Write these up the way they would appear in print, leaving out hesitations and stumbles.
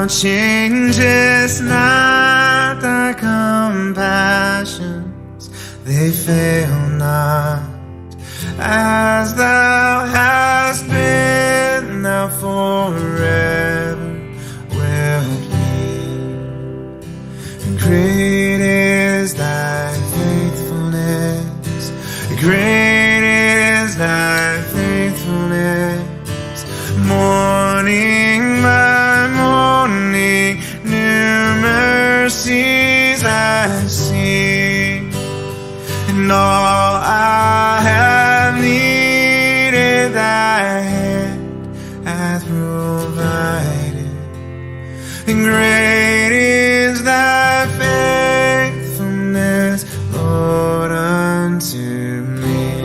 changes not, thy compassions, they fail not. As thou hast been, thou forever wilt be. Great is thy faithfulness, great is thy faithfulness. Morning by morning, new mercies I see, and all I have needed thy hand hath provided. And great is thy faithfulness, Lord, unto me.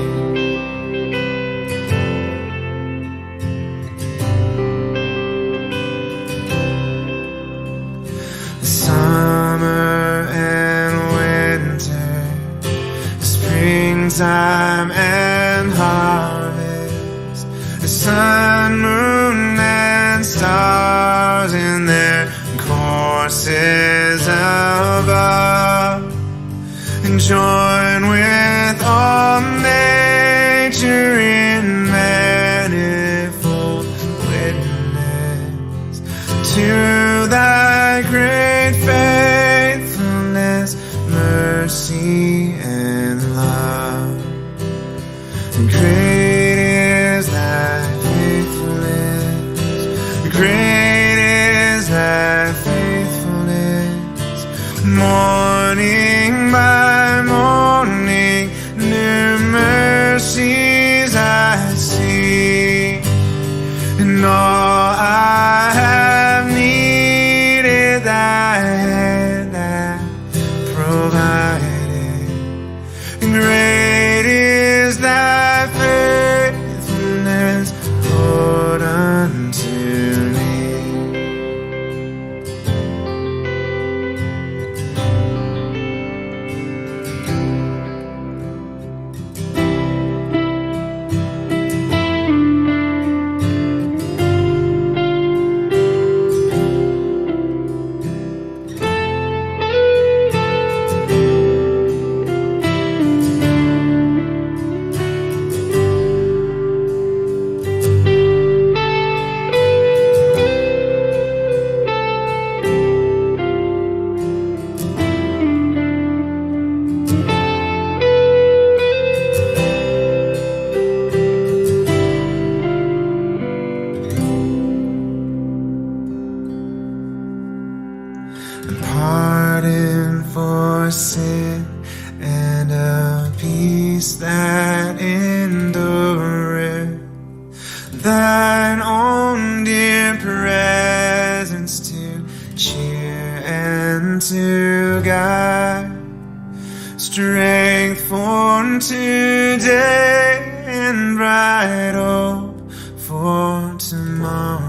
Summer and winter, springtime and harvest, the sun, moon, and stars in their courses above, and join with all nature in manifold witness to thy great faithfulness, mercy, and love. Great is thy faithfulness, great is thy faithfulness. Morning by morning, new mercies I see, and all I have needed thy hand hath provided. Great is thy faithfulness, Lord, unto me. Pardon for sin and a peace that endureth, thine own dear presence to cheer and to guide, strength for today and bright hope for tomorrow.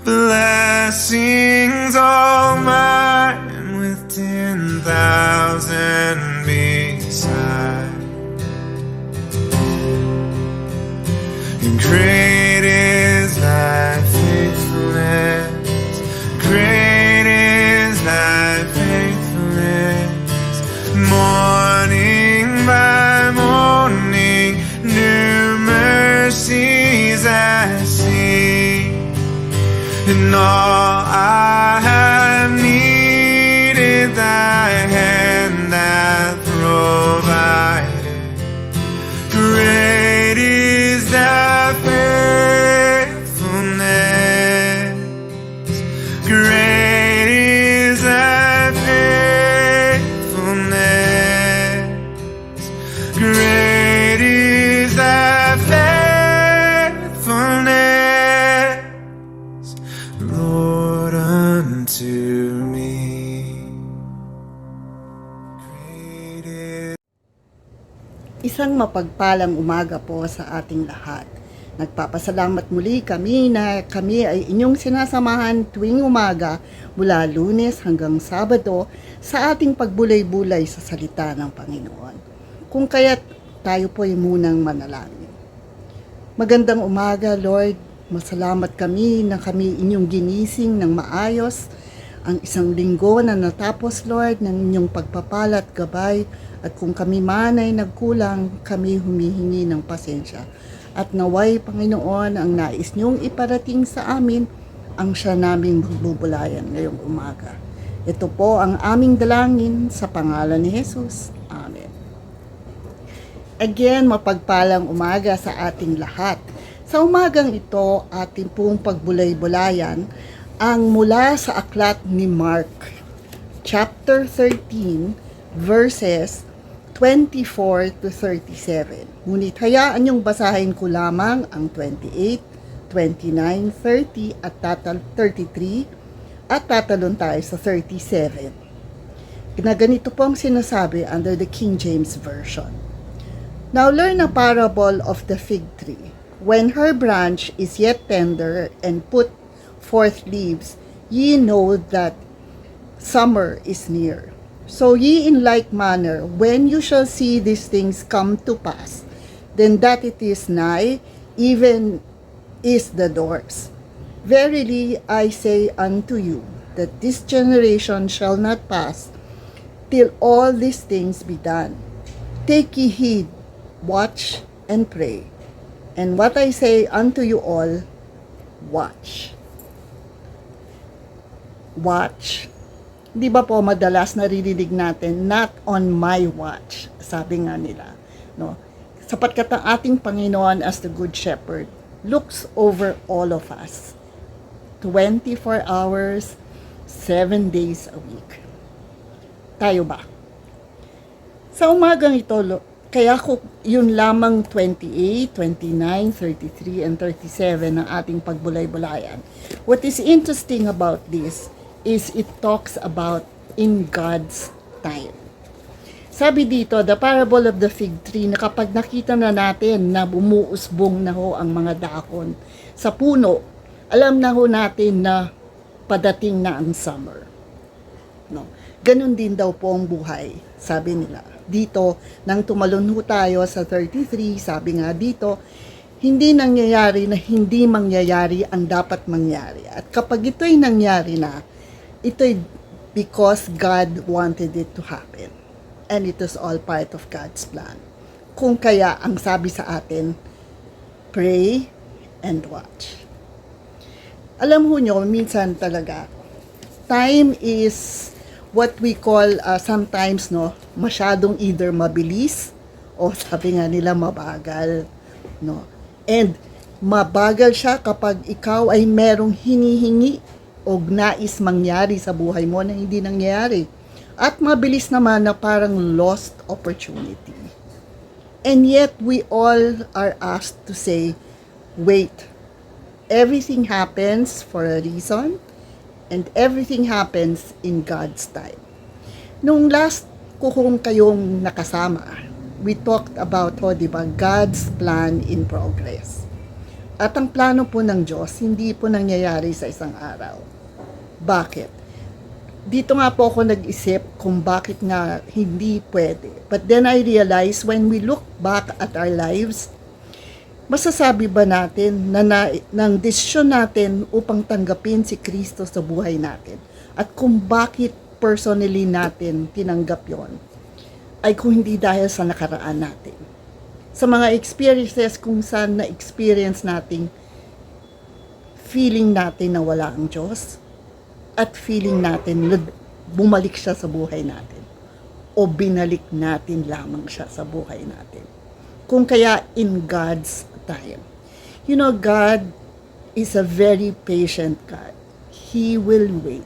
Blessings all mine with 10,000 beside. And great is thy faithfulness, great is thy faithfulness. Morning by morning, new mercies I see, and all I have needed thy hand hath provided. Great is thy faithfulness, great is thy faithfulness, great is thy faithfulness, Lord, unto me. Isang mapagpalang umaga po sa ating lahat. Nagpapasalamat muli kami na kami ay inyong sinasamahan tuwing umaga mula Lunes hanggang Sabado sa ating pagbulay-bulay sa salita ng Panginoon. Kung kaya't tayo po ay munang manalangin. Magandang umaga, Lord. Masalamat kami na kami inyong ginising ng maayos ang isang linggo na natapos, Lord, ng inyong pagpapala at gabay. At kung kami man ay nagkulang, kami humihingi ng pasensya. At naway, Panginoon, ang nais niyong iparating sa amin, ang siya naming magbubulayan ngayong umaga. Ito po ang aming dalangin sa pangalan ni Jesus. Amen. Again, mapagpalang umaga sa ating lahat. Sa umagang ito, ating pong pagbulay-bulayan ang mula sa aklat ni Mark, chapter 13, verses 24 to 37. Ngunit hayaan niyong basahin ko lamang ang 28, 29, 30 at 33 at tatalon tayo sa 37. Ginaganito po ang sinasabi under the King James Version. Now learn a parable of the fig tree. When her branch is yet tender and put forth leaves, ye know that summer is near. So ye in like manner, when you shall see these things come to pass, then that it is nigh, even is the doors. Verily I say unto you, that this generation shall not pass, till all these things be done. Take ye heed, watch and pray. And what I say unto you all, watch. Watch. Di ba po madalas naririnig natin, not on my watch, sabi nga nila. No? Sapagkat ang ating Panginoon as the Good Shepherd looks over all of us. 24 hours, 7 days a week. Tayo ba? Sa umagang ito, kaya ko yun lamang 28, 29, 33, and 37 ng ating pagbulay-bulayan. What is interesting about this is it talks about in God's time. Sabi dito, the parable of the fig tree, na kapag nakita na natin na bumuusbong na ho ang mga dahon sa puno, alam na ho natin na padating na ang summer. No? Ganun din daw po ang buhay, sabi nila. Dito, nang tumalon ho tayo sa 33, sabi nga dito, hindi nangyayari na hindi mangyayari ang dapat mangyari. At kapag ito'y nangyari na, ito'y because God wanted it to happen. And it is all part of God's plan. Kung kaya, ang sabi sa atin, pray and watch. Alam ho nyo, minsan talaga, time is what we call sometimes masyadong either mabilis o sabi nga nila mabagal, no. And mabagal siya kapag ikaw ay merong hinihingi o nais mangyari sa buhay mo na hindi nangyayari. At mabilis naman na parang lost opportunity. And yet we all are asked to say, wait, everything happens for a reason. And everything happens in God's time. Nung last ko kung kayong nakasama, we talked about, diba, God's plan in progress. At ang plano po ng Diyos, hindi po nangyayari sa isang araw. Bakit? Dito nga po ako nag-isip kung bakit nga hindi pwede. But then I realized when we look back at our lives, masasabi ba natin na ng desisyon natin upang tanggapin si Kristo sa buhay natin at kung bakit personally natin tinanggap yon ay kung hindi dahil sa nakaraan natin. Sa mga experiences kung saan na-experience natin, feeling natin na wala ang Diyos at feeling natin na bumalik siya sa buhay natin o binalik natin lamang siya sa buhay natin. Kung kaya in God's time. You know, God is a very patient God. He will wait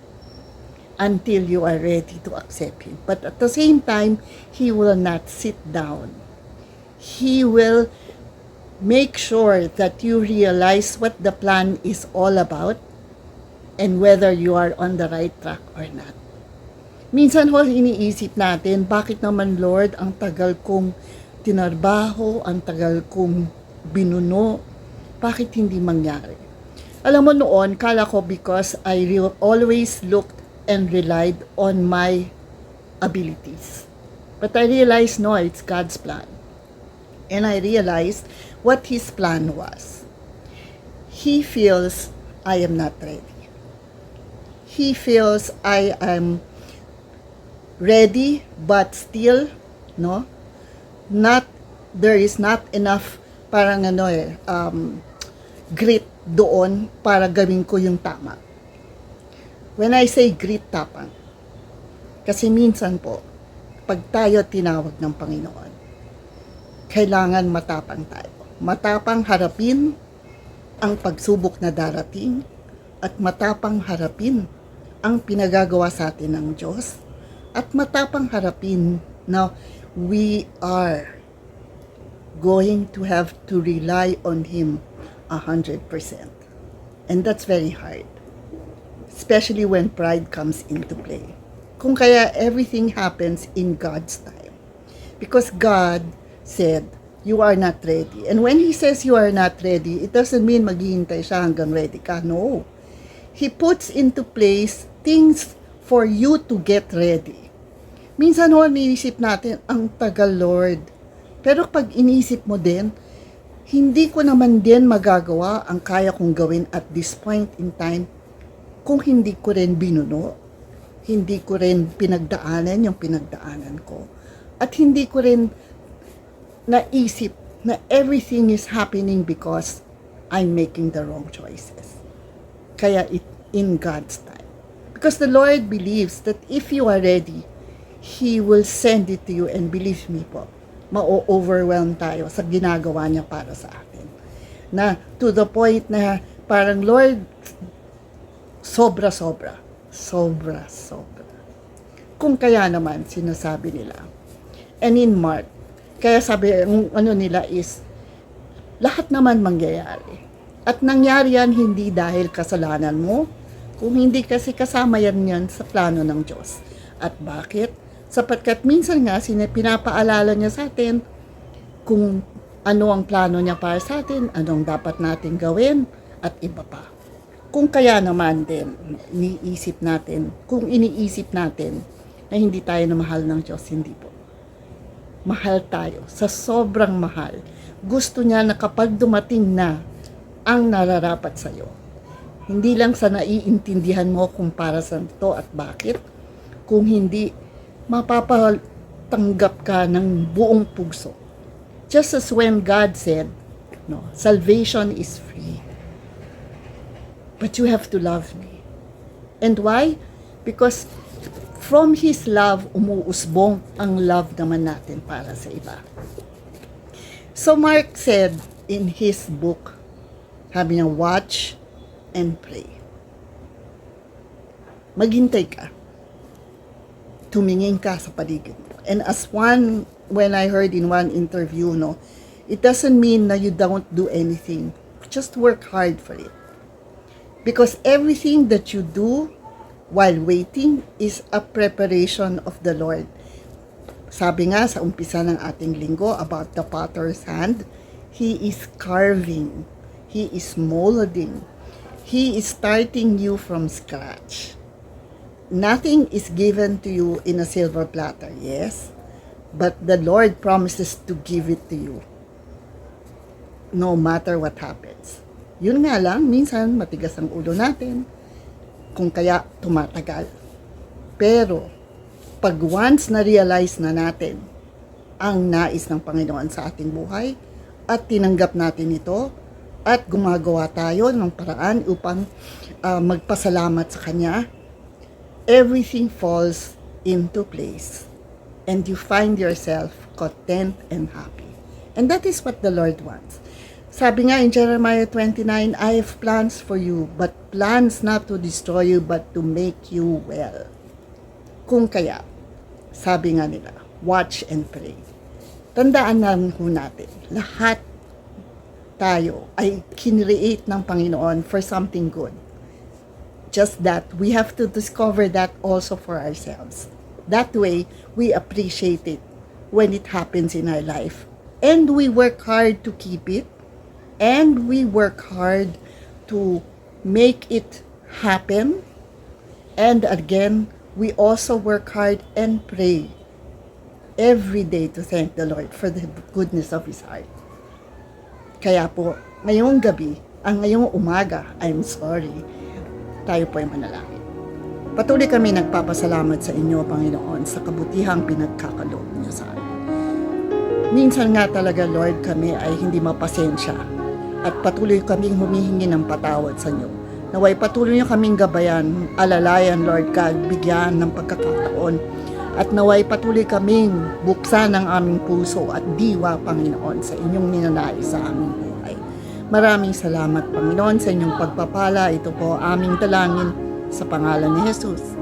until you are ready to accept Him. But at the same time, He will not sit down. He will make sure that you realize what the plan is all about and whether you are on the right track or not. Minsan ho, iniisip natin, bakit naman Lord, ang tagal kong tinarbaho, ang tagal kong binuno, bakit hindi mangyari? Alam mo noon, kala ko because I always looked and relied on my abilities. But I realized, no, it's God's plan. And I realized what His plan was. he feels I am not ready. He feels I am ready, but still, no, not, there is not enough, parang grit doon para gawin ko yung tama. When I say grit, tapang. Kasi minsan po, pag tayo tinawag ng Panginoon, kailangan matapang tayo. Matapang harapin ang pagsubok na darating at matapang harapin ang pinagagawa sa atin ng Diyos at matapang harapin na we are going to have to rely on Him 100%. And that's very hard. Especially when pride comes into play. Kung kaya everything happens in God's time. Because God said, you are not ready. And when He says you are not ready, it doesn't mean maghihintay siya hanggang ready ka. No. He puts into place things for you to get ready. Minsan niisip natin, ang tagal, Lord. Pero pag inisip mo din, hindi ko naman din magagawa ang kaya kong gawin at this point in time kung hindi ko rin binuno, hindi ko rin pinagdaanan yung pinagdaanan ko, at hindi ko rin naisip na everything is happening because I'm making the wrong choices. Kaya in God's time. Because the Lord believes that if you are ready, He will send it to you, and believe me po, ma-overwhelm tayo sa ginagawa niya para sa atin. Na to the point na parang, Lord, sobra-sobra. Sobra-sobra. Kung kaya naman, sinasabi nila. And in Mark, kaya sabi, nila is, lahat naman mangyayari. At nangyari yan hindi dahil kasalanan mo, kung hindi kasi kasama yan sa plano ng Diyos. At bakit? Sapagkat minsan nga, pinapaalala niya sa atin kung ano ang plano niya para sa atin, anong dapat natin gawin, at iba pa. Kung kaya naman din, kung iniisip natin na hindi tayo na mahal ng Diyos, hindi po. Mahal tayo, sa sobrang mahal. Gusto niya na kapag dumating na ang nararapat sa'yo, hindi lang sa naiintindihan mo kung para saan ito at bakit, kung hindi, mapapatanggap ka ng buong puso. Just as when God said, no, salvation is free. But you have to love me. And why? Because from His love, umuusbong ang love naman natin para sa iba. So Mark said in his book, sabi niya, watch and pray. Maghintay ka. Tumingin ka sa paligid mo. And as when I heard in one interview, no, it doesn't mean na you don't do anything. Just work hard for it. Because everything that you do while waiting is a preparation of the Lord. Sabi nga sa umpisa ng ating linggo about the potter's hand, He is carving, He is molding, He is starting you from scratch. Nothing is given to you in a silver platter, yes, but the Lord promises to give it to you no matter what happens. Yun nga lang, minsan matigas ang ulo natin, kung kaya tumatagal. Pero, pag once na-realize na natin ang nais ng Panginoon sa ating buhay, at tinanggap natin ito, at gumagawa tayo ng paraan upang magpasalamat sa Kanya, everything falls into place. And you find yourself content and happy. And that is what the Lord wants. Sabi nga in Jeremiah 29, I have plans for you, but plans not to destroy you, but to make you well. Kung kaya, sabi nga nila, watch and pray. Tandaan namin ho natin, lahat tayo ay kinreate ng Panginoon for something good. Just that, we have to discover that also for ourselves. That way, we appreciate it when it happens in our life. And we work hard to keep it. And we work hard to make it happen. And again, we also work hard and pray every day to thank the Lord for the goodness of His heart. Kaya po, ngayong gabi, ang ngayong umaga, tayo po ay manalangin. Patuloy kami nagpapasalamat sa inyo, Panginoon, sa kabutihang pinagkakaloob niyo sa amin. Minsan nga talaga, Lord, kami ay hindi mapasensya at patuloy kaming humihingi ng patawad sa inyo. Naway patuloy niyo kaming gabayan, alalayan, Lord God, bigyan ng pagkakataon. At naway patuloy kaming buksan ang aming puso at diwa, Panginoon, sa inyong ninanais sa aming buhay. Maraming salamat, Panginoon, sa inyong pagpapala. Ito po aming dalangin sa pangalan ni Jesus.